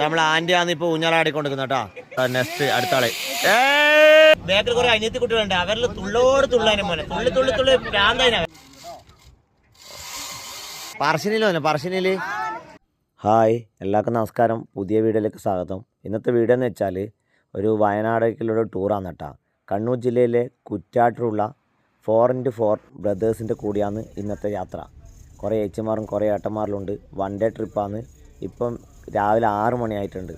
നമ്മൾ ആന്റി ആണ് ഇപ്പൊ ഊഞ്ഞാലാടിക്കൊണ്ടിരിക്കുന്ന കേട്ടോ. നെക്സ്റ്റ് അടുത്ത ആളെ ബേക്കറി കുറെ അനിയത്തി കുട്ടികളുണ്ട്. അവരിൽ തുള്ളോട് തുള്ളാനും പോലെ തുള്ളി തുള്ളി തുള്ളി ഭ്രാന്തതിനാ. പറശ്ശിനിയില് ഹായ്, എല്ലാവർക്കും നമസ്കാരം. പുതിയ വീഡിയോയിലേക്ക് സ്വാഗതം. ഇന്നത്തെ വീഡിയോ എന്ന് വെച്ചാൽ ഒരു വയനാടേക്കുള്ള ടൂറാണ് കേട്ടോ. കണ്ണൂർ ജില്ലയിലെ കുറ്റാട്ടിലുള്ള 4x4 ബ്രദേഴ്സിൻ്റെ കൂടിയാണ് ഇന്നത്തെ യാത്ര. കുറേ ഏച്ചിമാരും കുറേ ഏട്ടന്മാരിലുണ്ട്. വൺ ഡേ ട്രിപ്പാണ്. ഇപ്പം രാവിലെ 6 മണിയായിട്ടുണ്ട്.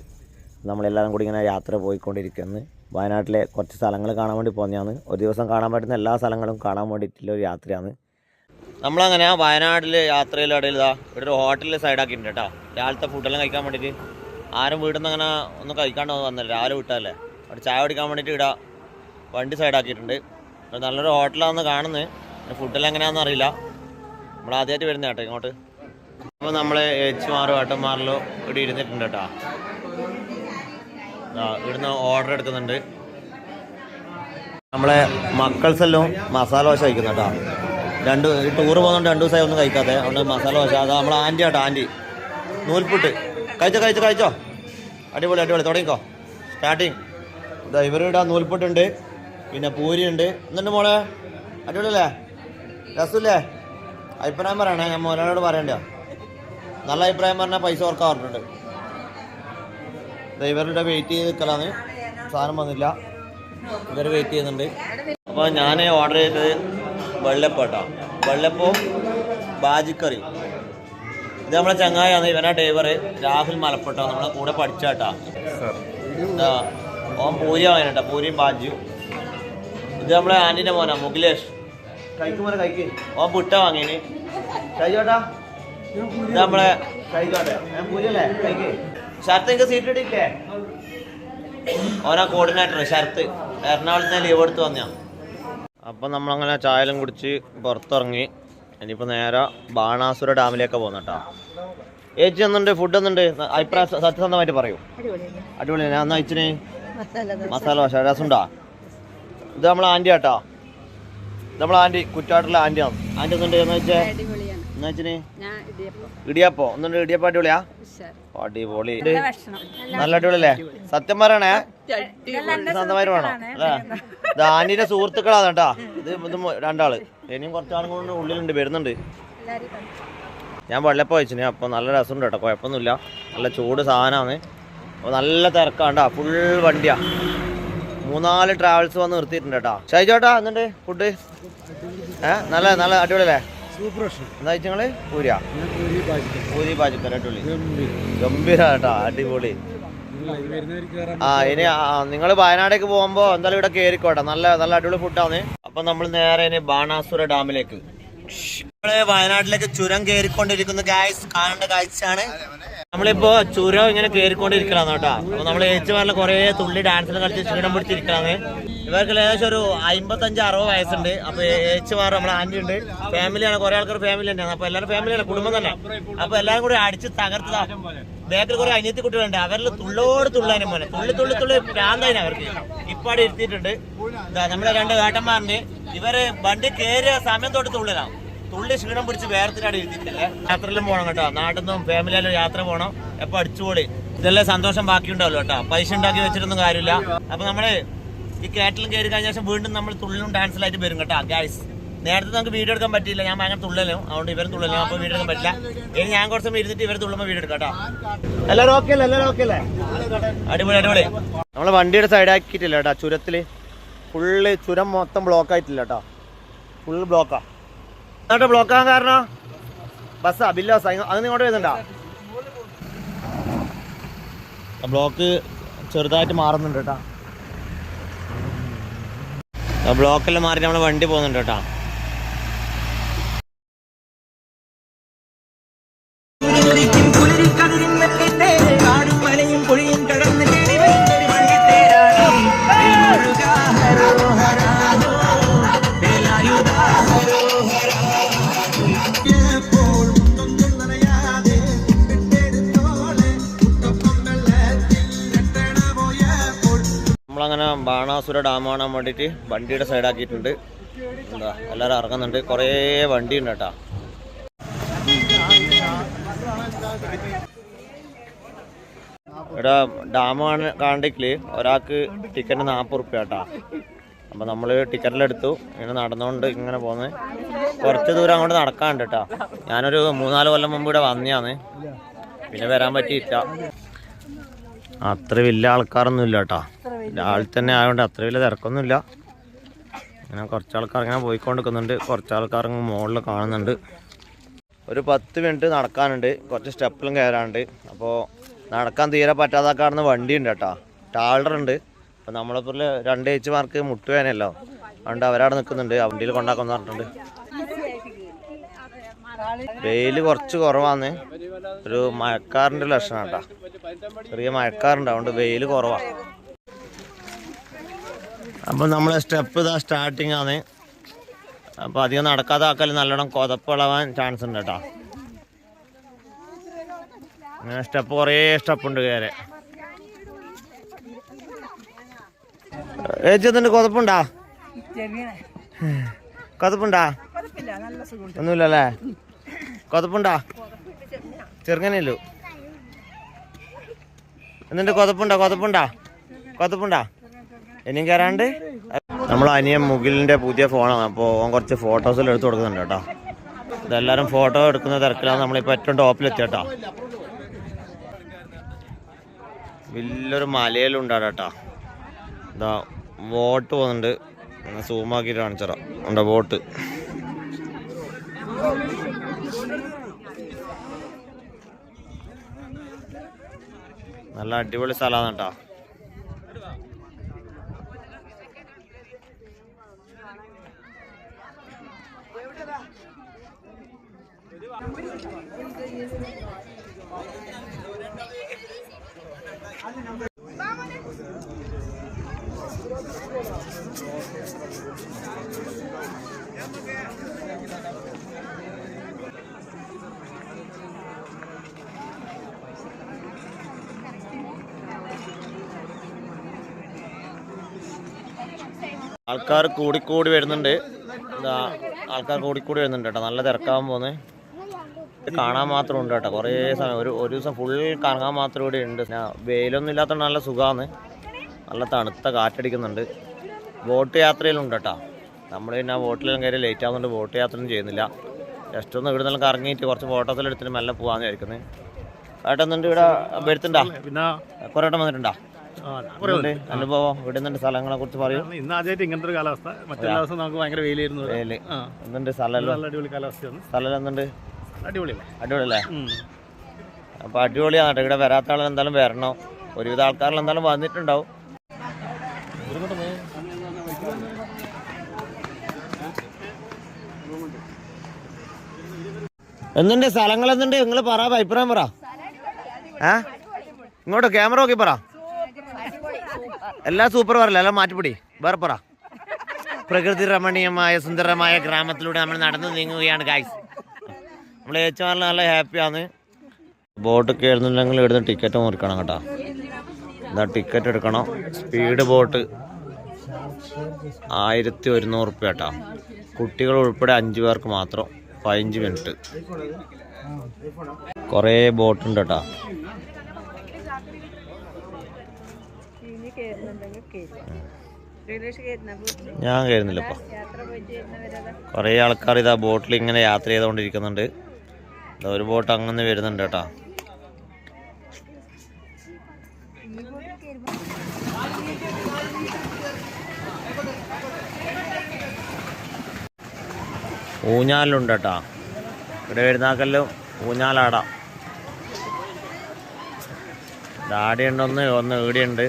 നമ്മളെല്ലാവരും കൂടി ഇങ്ങനെ യാത്ര പോയിക്കൊണ്ടിരിക്കുന്നു. വയനാട്ടിലെ കുറച്ച് സ്ഥലങ്ങൾ കാണാൻ വേണ്ടി പോകുന്നതാണ്. ഒരു ദിവസം കാണാൻ പറ്റുന്ന എല്ലാ സ്ഥലങ്ങളും കാണാൻ വേണ്ടിയിട്ടുള്ള ഒരു യാത്രയാണ്. നമ്മളങ്ങനെ വയനാട്ടിലെ യാത്രയിലിടയിൽ ഇവിടെ ഒരു ഹോട്ടലിൽ സൈഡാക്കിയിട്ടുണ്ട് കേട്ടോ. രാവിലത്തെ ഫുഡെല്ലാം കഴിക്കാൻ വേണ്ടിയിട്ട്. ആരും വീട്ടിൽ നിന്ന് അങ്ങനെ ഒന്നും കഴിക്കാണ്ട് വന്നില്ല. രാവിലെ വിട്ടല്ലേ. അവിടെ ചായ കുടിക്കാൻ വേണ്ടിയിട്ട് ഇവിടെ വണ്ടി സൈഡാക്കിയിട്ടുണ്ട്. നല്ലൊരു ഹോട്ടലാണെന്ന് കാണുന്നത്. ഫുഡെല്ലാം എങ്ങനെയാണെന്ന് അറിയില്ല. നമ്മൾ ആദ്യമായിട്ട് വരുന്ന കേട്ടോ ഇങ്ങോട്ട്. അപ്പോൾ നമ്മൾ ഏച്ചിമാരും ഏട്ടന്മാരിലോ ഇവിടെ ഇരുന്നിട്ടുണ്ട് കേട്ടോ. ഇവിടുന്ന് ഓർഡർ എടുക്കുന്നുണ്ട്. നമ്മളെ മക്കൾസെല്ലാം മസാല ദോശ കഴിക്കുന്നു കേട്ടോ. ടൂറ് പോകുന്നുണ്ട് 2 ദിവസമായി ഒന്നും കഴിക്കാതെ. അതുകൊണ്ട് മസാല ദോശ. അത് നമ്മളെ ആൻറ്റി കേട്ടോ. ആൻറ്റി നൂൽപുട്ട് കഴിച്ചോ. അടിപൊളി തുടങ്ങിക്കോ. സ്റ്റാർട്ടിങ് ഇവരിവിടെ നൂൽപുട്ടുണ്ട്, പിന്നെ പൂരി ഉണ്ട്. എന്നിട്ട് മോളെ അടിപൊളിയല്ലേ, രസമില്ലേ? അഭിപ്രായം പറയണേ. ഞാൻ മോനോട് പറയണ്ട. നല്ല അഭിപ്രായം പറഞ്ഞാൽ പൈസ ഓർക്കാൻ പറഞ്ഞിട്ടുണ്ട്. ഇവരുടെ വെയിറ്റ് ചെയ്ത് നിൽക്കലാണ്. സാധനം വന്നില്ല, ഇവർ വെയിറ്റ് ചെയ്യുന്നുണ്ട്. അപ്പോൾ ഞാൻ ഓർഡർ ചെയ്തത് വെള്ളപ്പം കേട്ടോ. വെള്ളപ്പവും ബാജിക്കറി. ഇത് നമ്മളെ ചങ്ങായാണ്. ഇവനാ ഡ്രൈവർ രാഹുൽ മലപ്പുട്ടോ. നമ്മളെ കൂടെ പഠിച്ചാട്ടാ. ഓൻ പൂരി വാങ്ങാനേട്ടാ, പൂരിയും ബാജിയും. ഇത് നമ്മളെ ആൻറ്റിൻ്റെ മോനാ മുഖിലേഷ്. കഴിക്കുമോനെ കഴിക്ക്. ഓൻ പുട്ട വാങ്ങിന്. കഴിച്ചോട്ടാ. ഇത് നമ്മളെ കഴിച്ചോട്ടെ. പൂരിയല്ലേ കഴിക്ക്. ഷർത്ത് എനിക്ക് സീറ്റ് ഇട്ടില്ലേ? ഓനാ കോർഡിനേറ്റർ ഷർത്ത്. എറണാകുളത്ത് ലീവ് എടുത്ത് വന്നാ. അപ്പം നമ്മളങ്ങനെ ചായലും കുടിച്ച് പുറത്തിറങ്ങി. ഇനിയിപ്പോൾ നേരെ ബാണാസുര ഡാമിലേക്ക് പോകുന്ന കേട്ടോ. ഏച്ചി ഒന്നുണ്ട്, ഫുഡ് ഒന്നുണ്ട്. അഭിപ്രായം സത്യസന്ധമായിട്ട് പറയൂ. അടിപൊളി. ഞാൻ എന്നാ ഇച്ചിന് മസാല ദോശ രസമുണ്ടാ. ഇത് നമ്മളെ ആൻറ്റി കേട്ടോ. ഇത് നമ്മളെ ആൻറ്റി, കുറ്റാട്ടിലെ ആൻറ്റിയാണ്. ആൻറ്റി ഒന്നുണ്ട് എന്ന് വെച്ചേ എന്നാ വെച്ചിന് ഇടിയപ്പോ ഒന്നുണ്ട്. ഇടിയപ്പം അടിപൊളിയാ? അടിപൊളി. നല്ല അടിപൊളിയല്ലേ? സത്യം പറയണേ, സ്വന്തമായിട്ട് വേണം അല്ലേ? ഇത് ആന്റിന്റെ സുഹൃത്തുക്കളാണ് കേട്ടാ. ഇത് 2 ഇനിയും കുറച്ചാളും കൊണ്ട് ഉള്ളിലുണ്ട്, വരുന്നുണ്ട്. ഞാൻ വെള്ളപ്പം വെച്ചിന്. അപ്പോൾ നല്ല രസമുണ്ട് കേട്ടോ, കുഴപ്പമൊന്നുമില്ല. നല്ല ചൂട് സാധനമാണ്. അപ്പോൾ നല്ല തിരക്കാണ്ടാ. ഫുൾ വണ്ടിയാ. 3-4 ട്രാവൽസ് വന്ന് നിർത്തിയിട്ടുണ്ട് കേട്ടോ. ഷൈജോട്ടാ എന്നിട്ട് ഫുഡ് നല്ല അടിപൊളിയല്ലേ? എന്താ വെച്ചാൽ പൂരിയാ? പൂരി ബാജിക്കറി അടിപൊളി ഗംഭീര കേട്ടോ, അടിപൊളി. ഇനി നിങ്ങൾ വയനാടേക്ക് പോകുമ്പോൾ എന്തായാലും ഇവിടെ കയറിക്കോട്ടെ. നല്ല അടിപൊളി ഫുഡാണ്. അപ്പൊ നമ്മൾ നേരെ ഇനി ബാണാസുര ഡാമിലേക്ക്. നമ്മള് വയനാട്ടിലേക്ക് ചുരം കയറിക്കൊണ്ടിരിക്കുന്ന കാണേണ്ട കാഴ്ചയാണ്. നമ്മളിപ്പോ ചുരം ഇങ്ങനെ കയറിക്കൊണ്ടിരിക്കലാണ് കേട്ടോ. അപ്പൊ നമ്മൾ ഏച്ചുമാരിലെ കുറെ തുള്ളി ഡാൻസിൽ കളിച്ച് ക്ഷീണം പിടിച്ചിരിക്കലാണ്. ഇവർക്ക് ഏകദേശം ഒരു 55-60 വയസ്സുണ്ട്. അപ്പൊ ഏച്ചുമാർ നമ്മളെ ആന്റി ഉണ്ട്. ഫാമിലിയാണ്, കുറെ ആൾക്കാർ ഫാമിലി തന്നെയാണ്. അപ്പൊ എല്ലാവരും ഫാമിലിയാണ്, കുടുംബം തന്നെ. അപ്പൊ എല്ലാവരും കൂടി അടിച്ച് തകർത്തതാ. ബേക്കറി കുറെ അനിയത്തി കുട്ടികളുണ്ട്. അവരിൽ തുള്ളോട് തുള്ളാനും പോലെ തുള്ളി ഭ്രാന്തതിനാ അവർക്ക്. ഇപ്പാടെ ഇരുത്തിയിട്ടുണ്ട്. നമ്മളെ 2 ഏട്ടന്മാരുണ്ട്. ഇവര് വണ്ടി കയറിയ സമയം തൊട്ട് തുള്ളിലാണ്. തുള്ളി ക്ഷീണം പിടിച്ച് വേർത്തിനാട് ഇരുത്തിയിട്ടില്ലേ. യാത്രയിലും പോകണം കേട്ടോ. നാട്ടിൽ നിന്നും ഫാമിലിയാലും യാത്ര പോകണം. എപ്പോൾ അടിച്ചുപൊളി. ഇതെല്ലാം സന്തോഷം ബാക്കിയുണ്ടാവല്ലോ കേട്ടോ. പൈസ ഉണ്ടാക്കി വെച്ചിട്ടൊന്നും കാര്യമില്ല. അപ്പൊ നമ്മള് ഈ കേട്ടിലും കയറി കഴിഞ്ഞ ശേഷം വീണ്ടും നമ്മൾ തുള്ളിലും ഡാൻസിലായിട്ട് വരും കേട്ടോ ഗൈസ്. നേരത്തെ നമുക്ക് വീഡിയോ എടുക്കാൻ പറ്റിയില്ല. ഞാൻ ഭയങ്കര തുള്ളലും, അതുകൊണ്ട് ഇവരും തുള്ളലും. അപ്പോൾ വീഡിയോ എടുക്കാൻ പറ്റില്ല. ഇനി ഞാൻ കുറച്ച് സമയം ഇരുന്നിട്ട് ഇവർ തുള്ളുമ്പോൾ വീഡിയോ എടുക്കാം കേട്ടോ. എല്ലാവരും ഓക്കെ അല്ലേ? അടിപൊളി. നമ്മളെ വണ്ടിയുടെ സൈഡാക്കിയിട്ടില്ല കേട്ടോ. ചുരത്തിൽ ഫുള്ള് ചുരം മൊത്തം ബ്ലോക്ക് ആയിട്ടില്ല കേട്ടോ. ഫുൾ ബ്ലോക്കാ. എന്നിട്ട് ബ്ലോക്കാകാൻ കാരണം ബസ്സാ, ബില്ലാസാ. അത് ഇങ്ങോട്ട് വരുന്നുണ്ടോ? ബ്ലോക്ക് ചെറുതായിട്ട് മാറുന്നുണ്ട് കേട്ടോ. ബ്ലോക്കെല്ലാം മാറി നമ്മളെ വണ്ടി പോകുന്നുണ്ട് കേട്ടോ. നമ്മളങ്ങനെ ബാണാസുര ഡാം കാണാൻ വേണ്ടിയിട്ട് വണ്ടിയുടെ സൈഡാക്കിയിട്ടുണ്ട്. എന്താ എല്ലാവരും ഇറങ്ങുന്നുണ്ട്. കുറേ വണ്ടി ഉണ്ട് കേട്ടോ. ഇവിടെ ഡാം കാണിക്കല് ഒരാൾക്ക് ടിക്കറ്റ് 40 റുപ്യ കേട്ടാ. അപ്പം നമ്മൾ ടിക്കറ്റിലെടുത്തു. ഇങ്ങനെ നടന്നുകൊണ്ട് ഇങ്ങനെ പോകുന്നത് കുറച്ച് ദൂരം അങ്ങോട്ട് നടക്കാനുണ്ട് കേട്ടോ. ഞാനൊരു 3-4 കൊല്ലം മുമ്പ് ഇവിടെ വന്നതാണ്, പിന്നെ വരാൻ പറ്റിയില്ല. അത്ര വലിയ ആൾക്കാരൊന്നും ഇല്ല കേട്ടോ. രാവിലെ തന്നെ ആയതുകൊണ്ട് അത്ര വലിയ തിരക്കൊന്നുമില്ല. ഇങ്ങനെ കുറച്ച് ആൾക്കാർ ഇങ്ങനെ പോയിക്കൊണ്ടിരിക്കുന്നുണ്ട്, കുറച്ച് ആൾക്കാർ മുകളിൽ കാണുന്നുണ്ട്. ഒരു 10 മിനിറ്റ് നടക്കാനുണ്ട്, കുറച്ച് സ്റ്റെപ്പിലും കയറാനുണ്ട്. അപ്പോൾ നടക്കാൻ തീരെ പറ്റാതാക്കാടുന്ന വണ്ടിയുണ്ട് കേട്ടോ, ടാളറുണ്ട്. അപ്പോൾ നമ്മളിപ്പോൾ 2 ചേച്ചിമാർക്ക് മുട്ടുവേനല്ലോ, അതുകൊണ്ട് അവരവിടെ നിൽക്കുന്നുണ്ട്, ആ വണ്ടിയിൽ കൊണ്ടാക്കാന്ന് പറഞ്ഞിട്ടുണ്ട്. വെയിൽ കുറച്ച് കുറവാണ്, ഒരു മഴക്കാറിൻ്റെ ലക്ഷണം കേട്ടോ. ചെറിയ മഴക്കാറുണ്ട്, അതുകൊണ്ട് വെയിൽ കുറവാണ്. അപ്പം നമ്മളെ സ്റ്റെപ്പ് ഇതാ സ്റ്റാർട്ടിങ് ആണ്. അപ്പോൾ അധികം നടക്കാതെ ആക്കൽ നല്ലോണം കൊതപ്പിളവാൻ ചാൻസ് ഉണ്ട് കേട്ടോ. അങ്ങനെ സ്റ്റെപ്പ് കുറേ സ്റ്റെപ്പുണ്ട് കയറി. ഏച്ചതിൻ്റെ കൊതപ്പുണ്ടാ? കൊതപ്പുണ്ടാ? ഒന്നുമില്ലല്ലേ? കൊതപ്പുണ്ടാ? ചെറുങ്ങനല്ലോ. എന്നിട്ട് കൊതപ്പുണ്ടാ? ഇനിയും കയറാണ്ട്. നമ്മൾ അനിയൻ മുകിലിൻ്റെ പുതിയ ഫോണാണ്, അപ്പോൾ ഓൻ കുറച്ച് ഫോട്ടോസിൽ എടുത്ത് കൊടുക്കുന്നുണ്ട് കേട്ടോ. ഇതെല്ലാവരും ഫോട്ടോ എടുക്കുന്ന തിരക്കിലാണ്. നമ്മളിപ്പോൾ ഏറ്റവും ടോപ്പിലെത്തി കേട്ടോ. വലിയൊരു മലയിലുണ്ടാണ് കേട്ടോ. ഇതാ ബോട്ട് പോകുന്നുണ്ട്, സൂമാക്കിയിട്ട് കാണിച്ചറാം. ഉണ്ടോ ബോട്ട്? നല്ല അടിപൊളി സ്ഥലമാണ് കേട്ടോ. ആൾക്കാർ കൂടിക്കൂടി വരുന്നുണ്ട്. ആൾക്കാർ കൂടിക്കൂടി വരുന്നുണ്ട് കേട്ടോ. നല്ല തിരക്കാവാൻ പോകുന്നത്. കാണാൻ മാത്രം ഉണ്ട് കേട്ടോ. കുറേ സമയം ഒരു ദിവസം ഫുൾ കറങ്ങാൻ മാത്രം ഇവിടെ ഉണ്ട്. വെയിലൊന്നും ഇല്ലാത്തതുകൊണ്ട് നല്ല സുഖമാണ്. നല്ല തണുത്ത കാറ്റടിക്കുന്നുണ്ട്. ബോട്ട് യാത്രയിലുണ്ട് കേട്ടോ. നമ്മൾ പിന്നെ ബോട്ടിലും കയറി ലേറ്റ് ആവുന്നുണ്ട്, ബോട്ട് യാത്രയൊന്നും ചെയ്യുന്നില്ല. ജസ്റ്റ് ഒന്ന് ഇവിടെ നിന്നെല്ലാം കറങ്ങിയിട്ട് കുറച്ച് ഫോട്ടോസിൽ എടുത്തിട്ട് മെല്ലെ പോകാമെന്ന് വിചാരിക്കുന്നത്. ഏട്ടൊന്നുണ്ട് ഇവിടെ വരുത്തുണ്ടാ? പിന്നെ കുറേ വട്ടം വന്നിട്ടുണ്ടാ? അനുഭവം ഇവിടെ നിന്നുണ്ട് സ്ഥലങ്ങളെ കുറിച്ച് പറയും. ഇന്ന് ആദ്യമായിട്ട് ഇങ്ങനത്തെ ഒരു കാലാവസ്ഥ. മറ്റെല്ലാ ദിവസം നമുക്ക് ഭയങ്കര വെയിലായിരുന്നു. എന്തുണ്ട് സ്ഥലം? അടിപൊളി കാലാവസ്ഥയാണ്. സ്ഥലം എന്തുണ്ട്? അടിപൊളിയല്ലേ? അപ്പൊ അടിപൊളിയാണ് കേട്ടോ. ഇവിടെ വരാത്ത ആൾ എന്തായാലും വരണം. ഒരുവിധ ആൾക്കാരിൽ എന്തായാലും വന്നിട്ടുണ്ടാവും. എന്തുണ്ട് സ്ഥലങ്ങൾ? എന്തുണ്ട് നിങ്ങൾ പറ, അഭിപ്രായം പറ. ഇങ്ങോട്ട് ക്യാമറ നോക്കി പറ. എല്ലാം സൂപ്പർ പറയല്ല, എല്ലാം മാറ്റിപ്പിടി. വേറെ പറ. പ്രകൃതി രമണീയമായ സുന്ദരമായ ഗ്രാമത്തിലൂടെ നമ്മൾ നടന്നു നീങ്ങുകയാണ് ഗൈസ്. നമ്മൾ ഏച്ചുമാരിൽ നല്ല ഹാപ്പിയാണ്. ബോട്ട് കയറുന്നുണ്ടെങ്കിൽ ഇവിടുന്ന് ടിക്കറ്റ് മുറിക്കണം കേട്ടോ. എന്താ ടിക്കറ്റ് എടുക്കണം. സ്പീഡ് ബോട്ട് 1100 റുപ്യ കേട്ടോ. കുട്ടികൾ ഉൾപ്പെടെ 5 പേർക്ക് മാത്രം. 15 മിനിറ്റ്. കുറേ ബോട്ടുണ്ട് കേട്ടോ. ഞാൻ കയറുന്നില്ല ഇപ്പൊ. കുറേ ആൾക്കാർ ഇതാ ബോട്ടിൽ ഇങ്ങനെ യാത്ര ചെയ്തുകൊണ്ടിരിക്കുന്നുണ്ട്. ഒരു ബോട്ട് അങ്ങനെ വരുന്നുണ്ട് കേട്ടോ. ഊഞ്ഞാലുണ്ട് കേട്ടോ. ഇവിടെ വരുന്നാക്കെല്ലാം ഊഞ്ഞാലാടാം. ഡാഡിയുണ്ടൊന്ന് ഈടിയുണ്ട്.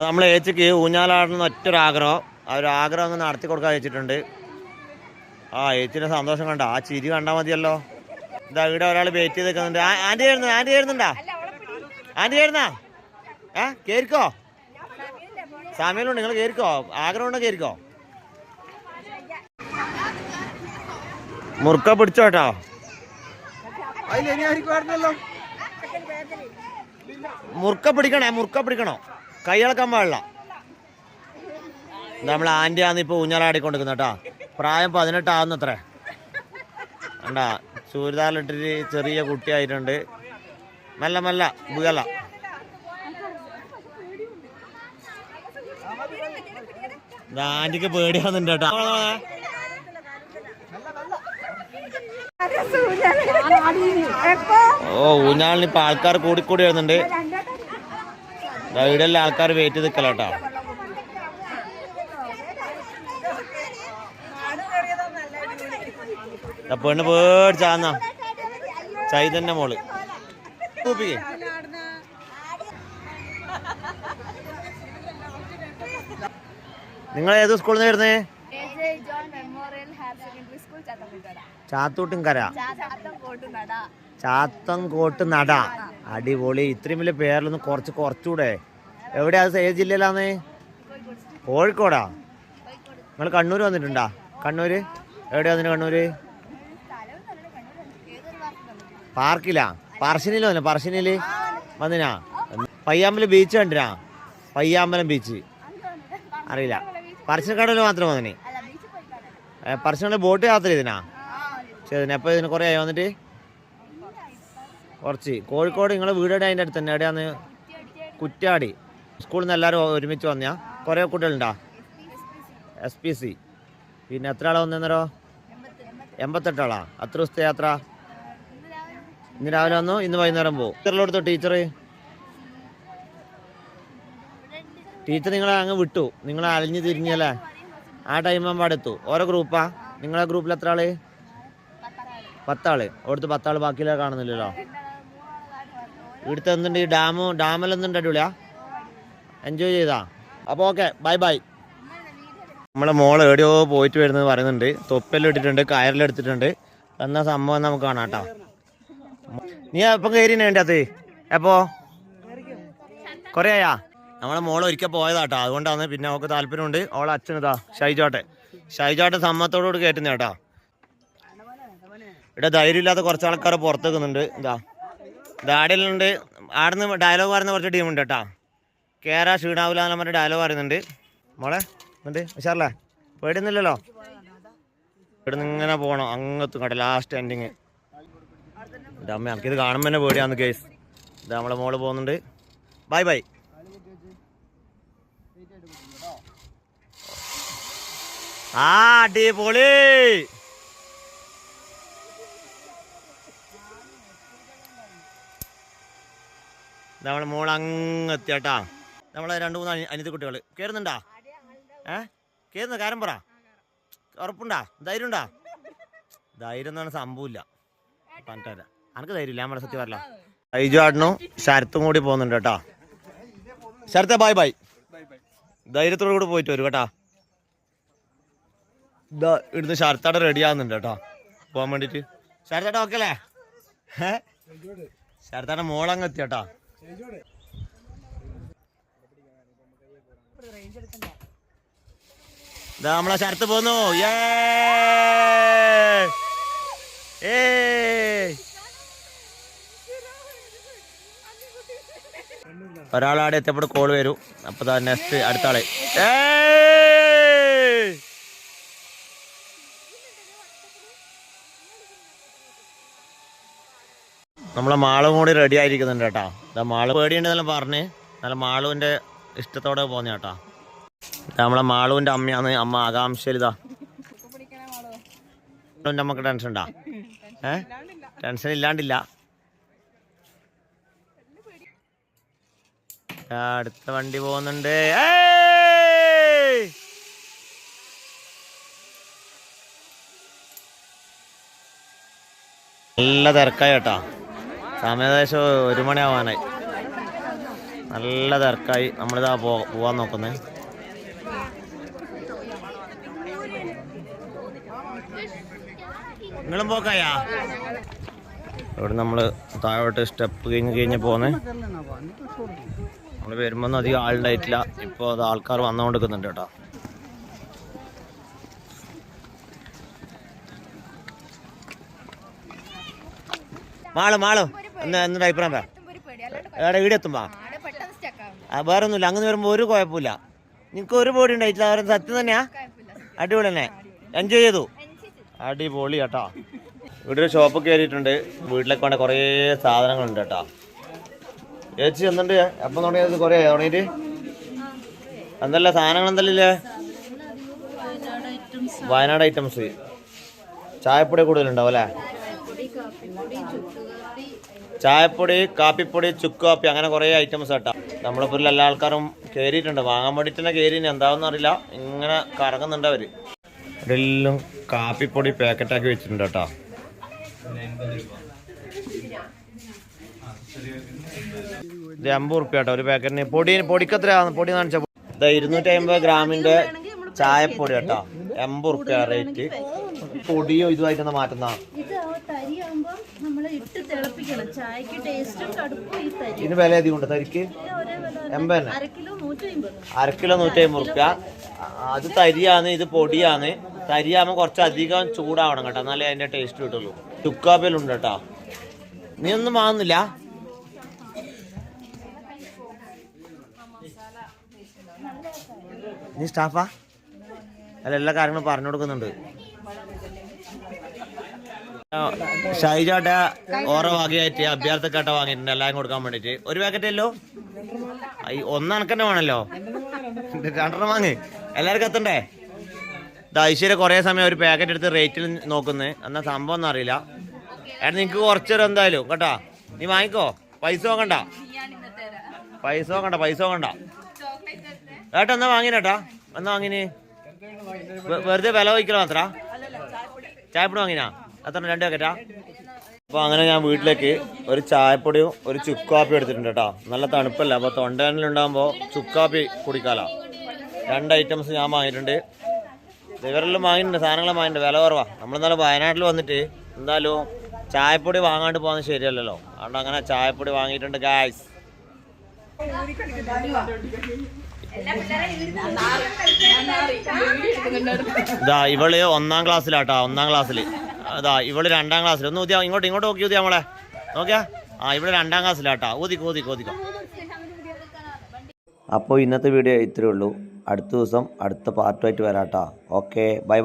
നമ്മൾ ഏച്ചിക്ക് ഊഞ്ഞാലാടുന്ന ഒറ്റൊരാഗ്രഹം, ആ ഒരു ആഗ്രഹം ഒന്ന് നടത്തി കൊടുക്കാൻ വെച്ചിട്ടുണ്ട്. ആ ഏച്ചിൻ്റെ സന്തോഷം കണ്ട, ആ ചിരി കണ്ടാൽ മതിയല്ലോ. ഇതാ ഇവിടെ ഒരാൾ വെയിറ്റ് ചെയ്ത് നിൽക്കുന്നുണ്ട്. ആൻറ്റി കയറുന്നുണ്ടാ? ആൻറ്റി കയറുന്നാ? കയറിക്കോ. സമയമുണ്ട്, നിങ്ങൾ കയറിക്കോ. ആഗ്രഹം ഉണ്ടോ കയറിക്കോ. മുറുക്ക പിടിച്ചോ കേട്ടോ. മുറുക്ക പിടിക്കണോ. കൈ ഇളക്കാൻ പാടില്ല. നമ്മൾ ആൻറ്റി ആന്ന് ഇപ്പോൾ ഊഞ്ഞാലാടിക്കൊണ്ടിരിക്കുന്ന കേട്ടോ. പ്രായം 18 ആവുന്നത്രേ. കണ്ടാ ചൂരിദാറിലിട്ടിട്ട് ചെറിയ കുട്ടിയായിട്ടുണ്ട്. മെല്ലെ മെല്ലെ വീഴല. ആന്റിക്ക് പേടിയാവുന്നുണ്ട് കേട്ടോ. ഓ ഊഞ്ഞാലിന് ഇപ്പൊ ആൾക്കാർ കൂടിക്കൂടി വരുന്നുണ്ട്. ഇവിടെല്ലാം ആൾക്കാർ വെയിറ്റ് ചെയ്ത് നിൽക്കല കേട്ടോ. പെണ്ണ് പേടിച്ചാന്ന ചൈതന്യ മോള് കൂപ്പിക്കേ. നിങ്ങൾ ഏത് സ്കൂളിൽ നിന്ന് വരുന്നേ? ചാത്തൂട്ടുംകര, ചാത്തൻകോട്ട് നട. അടിപൊളി. ഇത്രയും വലിയ പേരിലൊന്ന് കുറച്ചുകൂടെ. എവിടെയാ? ഏത് ജില്ലയിലാന്ന്? കോഴിക്കോടാ. നിങ്ങൾ കണ്ണൂർ വന്നിട്ടുണ്ടാ? കണ്ണൂര് എവിടെയാ വന്നിട്ട്? കണ്ണൂര് പാർക്കിലാ? പറശ്ശിനിയിൽ വന്നില്ല? പറശ്ശിനിയില് വന്നിനാ? പയ്യാമ്പലം ബീച്ച് കണ്ടിനാ? പയ്യാമ്പലം ബീച്ച് അറിയില്ല. പറശ്ശിനിക്കടവിൽ മാത്രം വന്നിന്. പറശ്ശിനിക്കട ബോട്ട് യാത്ര ചെയ്തിനാ? ചെയ്തിന്. എപ്പോൾ ഇതിന് കുറേ ആയി വന്നിട്ട്? കുറച്ച്. കോഴിക്കോട് നിങ്ങളെ വീട് എവിടെ? അതിൻ്റെ അടുത്ത് തന്നെ. എവിടെയാന്ന്? കുറ്റ്യാടി. സ്കൂളിൽ നിന്ന് എല്ലാവരും ഒരുമിച്ച് വന്നാ? കുറേ കുട്ടികളുണ്ടാ? SPC. പിന്നെ എത്ര ആളാ വന്നേന്നേരോ? 88 ആളാ. എത്ര ദിവസത്തെ യാത്ര? ഇന്ന് രാവിലെ വന്നു, ഇന്ന് വൈകുന്നേരം പോകും. ടീച്ചറിലോടുത്തോ? ടീച്ചർ നിങ്ങളെ അങ്ങ് വിട്ടു. നിങ്ങളെ അലിഞ്ഞ് തിരിഞ്ഞല്ലേ? ആ ടൈം ആകുമ്പോൾ അവിടെ എത്തു. ഓരോ ഗ്രൂപ്പാ? നിങ്ങളെ ഗ്രൂപ്പിൽ എത്ര ആള്? 10 ആള്. അവിടുത്തെ 10 ആള് ബാക്കിയില്ല കാണുന്നില്ലല്ലോ. ഇവിടുത്തെ എന്തുണ്ട്? ഈ ഡാമിലെന്തുണ്ട്? അടിപൊളിയാ? എൻജോയ് ചെയ്താ? അപ്പോൾ ഓക്കെ, ബൈ ബൈ. നമ്മളെ മോള് എവിടെയോ പോയിട്ട് വരുന്നത് പറയുന്നുണ്ട്. തൊപ്പെല്ലാം ഇട്ടിട്ടുണ്ട്, കയറിലെടുത്തിട്ടുണ്ട്. എന്നാ സംഭവം നമുക്ക് കാണാം കേട്ടോ. നീ എപ്പം കയറിനെ വേണ്ടി അത്? എപ്പോ? കുറേ ആയാ? നമ്മളെ മോള് ഒരിക്കൽ പോയതാട്ടോ, അതുകൊണ്ടാണ്. പിന്നെ അവൾക്ക് താല്പര്യമുണ്ട്. അവളെ അച്ഛനിതാ ഷൈജോട്ടെ സമ്മതത്തോടുകൂടി കയറ്റുന്ന കേട്ടോ. ഇവിടെ ധൈര്യമില്ലാത്ത കുറച്ച് ആൾക്കാരെ പുറത്ത് വെക്കുന്നുണ്ട്. ആടെല്ലുണ്ട്. ആടുന്ന് ഡയലോഗ് പറയുന്ന കുറച്ച് ടീമുണ്ട് കേട്ടോ. കേറാ ക്ഷീണാവില്ല എന്ന് പറഞ്ഞ ഡയലോഗ് പറയുന്നുണ്ട്. മോളെ എന്നിട്ട് ഉഷാറല്ലേ? പേടിയൊന്നുമില്ലല്ലോ? ഇവിടെ നിന്ന് ഇങ്ങനെ പോകണം അങ്ങത്തും കേട്ടോ, ലാസ്റ്റ് എൻഡിങ്. എൻ്റെ അമ്മ എനിക്കിത് കാണുമ്പോൾ തന്നെ പേടിയാന്ന് കേസ്. ഇത് നമ്മളെ മോള് പോകുന്നുണ്ട്. Bye bye. ആ അടിപൊളി. നമ്മളെ മോൾ അങ്ങെത്തിയാട്ടാ. നമ്മളെ 2-3 അനിയത്തി കുട്ടികൾ കയറുന്നുണ്ടാ? കയറുന്ന കാര്യം പറ. ഉറപ്പുണ്ടാ? ധൈര്യം ഉണ്ടാ? ധൈര്യം എന്നാണ് സംഭവമില്ല. പറഞ്ഞിട്ടല്ല എനിക്ക് ധൈര്യമില്ല. നമ്മുടെ സത്യം പറയല. ഐജാടനും ശരത്തും കൂടി പോകുന്നുണ്ട് കേട്ടാ. ശരത്തെ ബൈ ബൈ. ധൈര്യത്തോടു കൂടി പോയിട്ട് വരും കേട്ടാ. ഇതാ ഇവിടുന്ന് ശരത്താടെ റെഡി ആകുന്നുണ്ട് കേട്ടോ പോകാൻ വേണ്ടിട്ട്. ശരത്താട്ട ഓക്കെ അല്ലേ? ശരത്താടെ മോളങ്ങ് എത്തിയാട്ടാ. ഇതാ നമ്മളെ ശരത്ത് പോന്നു. ഒരാളാടെ എത്തിയപ്പോൾ കോള് വരും. അപ്പൊ നെക്സ്റ്റ് അടുത്ത ആളെ. നമ്മളെ മാളും കൂടി റെഡി ആയിരിക്കുന്നുണ്ട് കേട്ടാ. മാള് പേടിയുണ്ടെന്നെല്ലാം പറഞ്ഞ് നല്ല മാളുവിന്റെ ഇഷ്ടത്തോടെ പോന്ന കേട്ടാ. നമ്മളെ മാളുവിന്റെ അമ്മയാണ്. അമ്മ ആകാംക്ഷയിലിതാ. അമ്മക്ക് ടെൻഷൻ ഉണ്ടാ? ടെൻഷൻ ഇല്ലാണ്ടില്ല. അടുത്ത വണ്ടി പോകുന്നുണ്ട്. നല്ല തിരക്കായി കേട്ടാ. സമയം ഏകദേശം 1 മണിയാവാനായി. നല്ല തിരക്കായി. നമ്മളിതാ പോവാൻ നോക്കുന്നേ. നിങ്ങളും പോക്കായാ? ഇവിടെ നമ്മള് താഴോട്ട് സ്റ്റെപ്പ് കഴിഞ്ഞ് പോന്നേ. നമ്മള് വരുമ്പോ അധികം ആളുണ്ടായിട്ടില്ല. ഇപ്പൊ അത് ആൾക്കാർ വന്നുകൊണ്ടിരിക്കുന്നുണ്ട് കേട്ടോ. മാളോ എന്താ അഭിപ്രായം? എവിടെ വീട് എത്തുമ്പോ വേറെ ഒന്നുമില്ല. അങ്ങനെ വരുമ്പോ ഒരു കുഴപ്പമില്ല. നിനക്ക് ഒരു ബോഡി ഉണ്ടായിട്ടില്ല. അവരെ സത്യം തന്നെയാ? അടിപൊളി തന്നെ. എൻജോയ് ചെയ്തു? അടിപൊളി കേട്ടോ. ഇവിടെ ഒരു ഷോപ്പ് കയറിയിട്ടുണ്ട്. വീട്ടിലേക്ക് വേണ്ട കുറേ സാധനങ്ങളുണ്ട് കേട്ടോ. ചേച്ചി എന്തുണ്ട് എപ്പം തുടങ്ങിയത് കുറേ തുടങ്ങിയിട്ട് എന്തല്ല സാധനങ്ങൾ എന്തല്ലേ വയനാട് ഐറ്റംസ് ചായപ്പൊടി കൂടുതലുണ്ടാവും അല്ലേ ചായപ്പൊടി കാപ്പിപ്പൊടി ചുക്ക് കാപ്പി അങ്ങനെ കുറേ ഐറ്റംസ് കേട്ടോ നമ്മളിപ്പോൾ എല്ലാ ആൾക്കാരും കയറിയിട്ടുണ്ട് വാങ്ങാൻ വേണ്ടിയിട്ട് തന്നെ കയറി എന്താണെന്ന് അറിയില്ല ഇങ്ങനെ കറങ്ങുന്നുണ്ട് അവർ ഇതെല്ലാം കാപ്പിപ്പൊടി പാക്കറ്റാക്കി വെച്ചിട്ടുണ്ട് കേട്ടോ ഇത് 50 ഉറുപ്പ്യ കേട്ടോ ഒരു പാക്കറ്റിന് പൊടിക്കെത്രയാണ് പൊടി കാണിച്ച 250 ഗ്രാമിന്റെ ചായപ്പൊടി കേട്ടോ 80 ഉറുപ്പ്യ റേറ്റ് പൊടിയോ ഇതുമായിട്ടാണ് മാറ്റുന്ന ഇതിന് വില അധികം ഉണ്ട് തരിക്ക് 80 തന്നെ 1 കിലോ 150 ഉറുപ്പ്യ അത് തരിയാണ് ഇത് പൊടിയാണ് തരിയാകുമ്പോൾ കുറച്ചധികം ചൂടാവണം കേട്ടോ എന്നാലേ അതിന്റെ ടേസ്റ്റ് കിട്ടുള്ളൂ ചുക്കാപ്പയിലുണ്ട് കേട്ടോ നീ ഒന്നും വാങ്ങുന്നില്ല നീ സ്റ്റാഫാ അല്ല എല്ലാ കാര്യങ്ങളും പറഞ്ഞു കൊടുക്കുന്നുണ്ട് ഷൈജാട്ട ഓരോ വകയായിട്ട് അഭ്യർത്ഥക്കാട്ട വാങ്ങിയിട്ടുണ്ട് എല്ലാം കൊടുക്കാൻ വേണ്ടിട്ട് ഒരു പാക്കറ്റല്ലോ ഒന്നണക്കന്നെ വേണല്ലോ 2 വാങ്ങ് എല്ലാവർക്കും എത്തണ്ടേ ഐശ്വര്യ കുറേ സമയം ഒരു പാക്കറ്റ് എടുത്ത് റേറ്റിൽ നോക്കുന്നത് എന്നാൽ സംഭവം ഒന്നും അറിയില്ല ഏട്ടാ നിനക്ക് കുറച്ചൊരു എന്തായാലും കേട്ടാ നീ വാങ്ങിക്കോ പൈസ നോക്കണ്ട ഏട്ടാ എന്നാ വാങ്ങിനേട്ടാ എന്നാ വാങ്ങിന് വെറുതെ വില വയ്ക്കലോ മാത്ര ചായപ്പൊടി വാങ്ങിനാ എത്ര 2 പാക്കറ്റാ അപ്പോൾ അങ്ങനെ ഞാൻ വീട്ടിലേക്ക് ഒരു ചായപ്പൊടിയും ഒരു ചുക്കാപ്പി എടുത്തിട്ടുണ്ട് കേട്ടോ നല്ല തണുപ്പല്ല അപ്പോൾ തൊണ്ടവേനലുണ്ടാകുമ്പോൾ ചുക്കാപ്പി കുടിക്കാലോ 2 ഐറ്റംസ് ഞാൻ വാങ്ങിയിട്ടുണ്ട് ഇവരെല്ലാം വാങ്ങിയിട്ടുണ്ട് സാധനങ്ങളും വാങ്ങിയിട്ടുണ്ട് വില കുറവാ നമ്മളെന്നാലും വയനാട്ടിൽ വന്നിട്ട് എന്തായാലും ചായപ്പൊടി വാങ്ങാണ്ട് പോകുന്നത് ശരിയല്ലല്ലോ അതുകൊണ്ട് അങ്ങനെ ചായപ്പൊടി വാങ്ങിയിട്ടുണ്ട് ഗായ്സ് ഇതാ ഇവള് 1ാം ക്ലാസ്സിലാട്ടോ 1ാം ക്ലാസ്സിൽ അതാ ഇവള് 2ാം ക്ലാസ്സിൽ ഒന്ന് ഊതിയാ ഇങ്ങോട്ട് നോക്കി ഊതിയാ നമ്മളെ നോക്കിയാ ഇവിടെ 2ാം ക്ലാസ്സിലാട്ടോ ഊതിക്കോ അപ്പോൾ ഇന്നത്തെ വീഡിയോ ഇത്രയേ ഉള്ളൂ അടുത്ത ദിവസം അടുത്ത പാർട്ടുമായിട്ട് വരാട്ടോ ഓക്കെ ബൈ